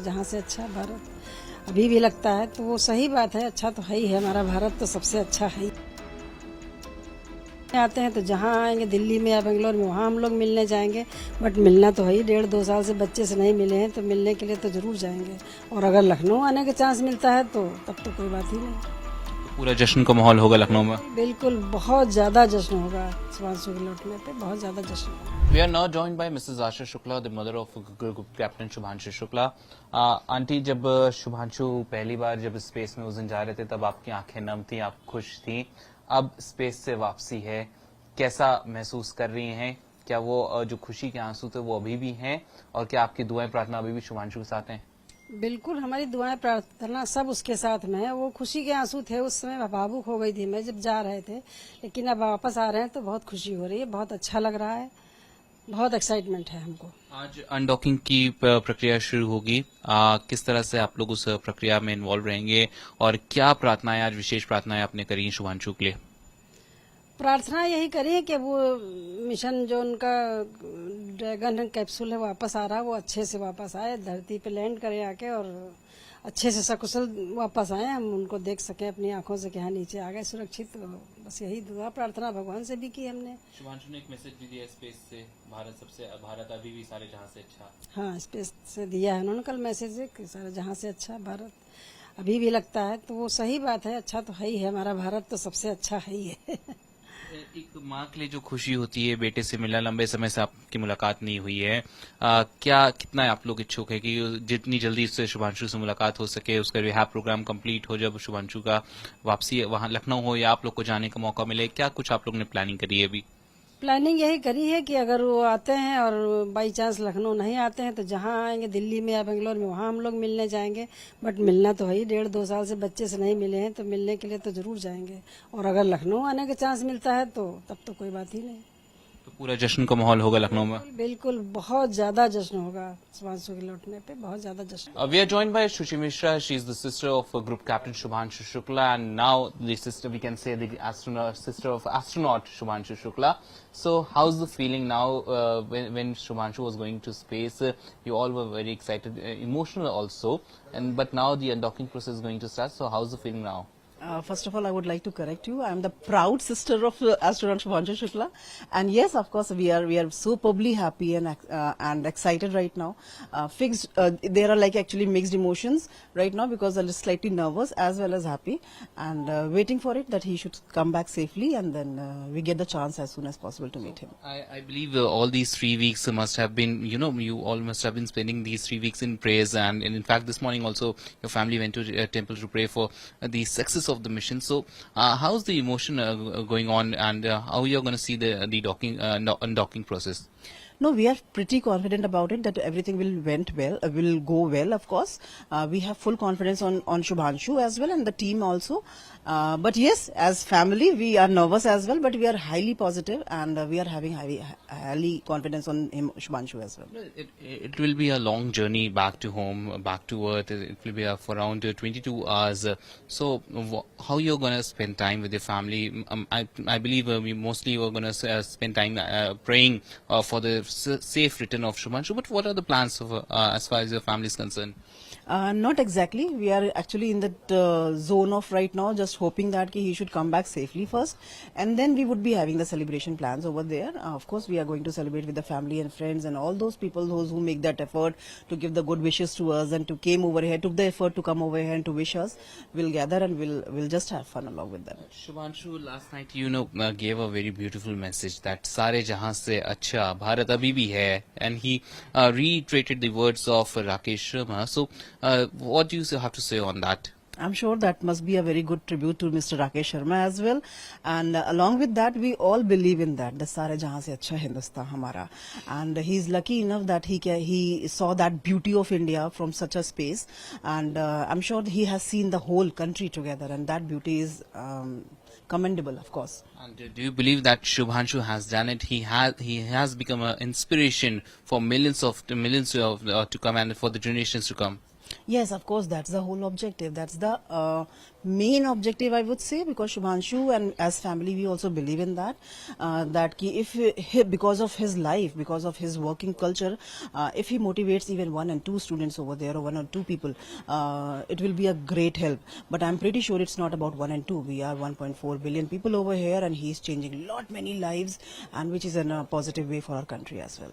जहाँ से अच्छा भारत अभी भी लगता है, तो वो सही बात है। अच्छा तो है ही है, हमारा भारत तो सबसे अच्छा है ही। आते हैं तो जहाँ आएंगे दिल्ली में या बेंगलोर में, वहाँ हम लोग मिलने जाएंगे। बट मिलना तो है ही, 1.5-2 साल से बच्चे से नहीं मिले हैं, तो मिलने के लिए तो जरूर जाएंगे। और अगर लखनऊ आने का चांस मिलता है तो तब तो कोई बात ही नहीं। पूरा जश्न का माहौल होगा लखनऊ में। बिल्कुल, बहुत ज़्यादा जश्न होगा शुभांशु के लौटने पे, बहुत ज़्यादा जश्न होगा। We are now joined by Mrs. Asha Shukla, the mother of group captain Shubhanshu Shukla. Aunty, जब शुभांशु पहली बार जब स्पेस में उस दिन जा रहे थे तब आपकी आंखें नम थी, आप खुश थी। अब स्पेस से वापसी है, कैसा महसूस कर रही हैं? क्या वो जो खुशी के आंसू थे वो अभी भी हैं, और क्या आपकी दुआएं प्रार्थना अभी भी शुभांशु के साथ हैं? बिल्कुल, हमारी दुआएं प्रार्थना सब उसके साथ में है। वो खुशी के आंसू थे, उस समय भावुक हो गई थी मैं जब जा रहे थे, लेकिन अब वापस आ रहे हैं तो बहुत खुशी हो रही है, बहुत अच्छा लग रहा है, बहुत एक्साइटमेंट है हमको। आज अनडॉकिंग की प्रक्रिया शुरू होगी। किस तरह से आप लोग उस प्रक्रिया में इन्वॉल्व रहेंगे, और क्या प्रार्थनाएं, आज विशेष प्रार्थनाएं आपने करी शुभांशु के लिए? प्रार्थना यही करिए कि वो मिशन जो उनका ड्रैगन कैप्सूल है वापस आ रहा है, वो अच्छे से वापस आए, धरती पे लैंड करे आके, और अच्छे से सकुशल वापस आए, हम उनको देख सकें अपनी आंखों से कि हाँ नीचे आ गए सुरक्षित। तो बस यही दुआ प्रार्थना भगवान से भी की हमने। शुभांशु ने एक मैसेज भी दिया स्पेस से, भारत अभी भी सारे जहां से अच्छा। हाँ, स्पेस से दिया है उन्होंने कल मैसेज कि सारा जहाँ से अच्छा भारत अभी भी लगता है, तो वो सही बात है। अच्छा तो है ही है, हमारा भारत तो सबसे अच्छा है ही है। एक माँ के लिए जो खुशी होती है बेटे से मिलना, लंबे समय से आपकी मुलाकात नहीं हुई है, क्या कितना आप लोग इच्छुक है कि जितनी जल्दी इससे शुभांशु से मुलाकात हो सके, उसका रिहैब प्रोग्राम कंप्लीट हो, जब शुभांशु का वापसी वहां लखनऊ हो या आप लोग को जाने का मौका मिले, क्या कुछ आप लोग ने प्लानिंग करी है अभी? प्लानिंग यही करी है कि अगर वो आते हैं और बाई चांस लखनऊ नहीं आते हैं, तो जहाँ आएंगे दिल्ली में या बेंगलोर में, वहाँ हम लोग मिलने जाएंगे। बट मिलना तो है ही, 1.5-2 साल से बच्चे से नहीं मिले हैं, तो मिलने के लिए तो जरूर जाएंगे। और अगर लखनऊ आने का चांस मिलता है तो तब तो कोई बात ही नहीं। तो पूरा जश्न का माहौल होगा लखनऊ में। बिल्कुल, बहुत ज्यादा जश्न होगा शुभांशु के लौटने पे, बहुत ज्यादा जश्न। We are joined by Shuchi Mishra. She is the sister of Group Captain Shubhanshu Shukla, and now the sister, we can say, the astronaut, sister of astronaut Shubhanshu Shukla. So, how's the feeling now when Shubhanshu was going to space? You all were very excited, emotional also, and but now the undocking process is going to start. So, how's the feeling now? First of all, I would like to correct you. I am the proud sister of astronaut Shubhanshu Shukla, and yes, of course, we are superbly happy and excited right now. There are like actually mixed emotions right now because I'm slightly nervous as well as happy, and waiting for it that he should come back safely, and then we get the chance as soon as possible to meet him. I believe all these 3 weeks must have been, you all must have been spending these 3 weeks in prayers, and in fact, this morning also your family went to a temple to pray for the success of the mission. So, how's the emotion going on, and how you're going to see the docking undocking process? No, we are pretty confident about it that everything will go well. Of course, we have full confidence on Shubhanshu as well and the team also. But yes, as family, we are nervous as well, but we are highly positive and we are having highly confidence on him, Shubhanshu as well. It will be a long journey back to home, back to earth. It will be for around 22 hours. So, how you're going to spend time with your family? I believe we mostly were going to spend time praying for the safe return of Shubhanshu. But what are the plans as far as your family is concerned? Not exactly. We are actually in that zone of right now, just hoping that he should come back safely first, and then we would be having the celebration plans over there. Of course, we are going to celebrate with the family and friends and all those people who make that effort to give the good wishes to us and to came over here, took the effort to come over here and to wish us. We'll gather and we'll just have fun along with them. Shubhanshu, last night gave a very beautiful message that सारे जहां से अच्छा भारत अभी भी है, and he reiterated the words of Rakesh Sharma. So, what do you have to say on that? I'm sure that must be a very good tribute to Mr. Rakesh Sharma as well. And along with that, we all believe in that. The Sare Jahan Se Acha Hindustan Hamara. And he's lucky enough that he saw that beauty of India from such a space. And I'm sure he has seen the whole country together. And that beauty is commendable, of course. And do you believe that Shubhanshu has done it? He has become an inspiration for millions to come and for the generations to come. Yes, of course, that's the whole objective. That's the main objective, I would say, because Shubhanshu and as family, we also believe in that. That ki if because of his life, because of his working culture, if he motivates even 1 and 2 students over there, or 1 or 2 people, it will be a great help. But I'm pretty sure it's not about 1 and 2. We are 1.4 billion people over here, and he's changing many lives, and which is in a positive way for our country as well.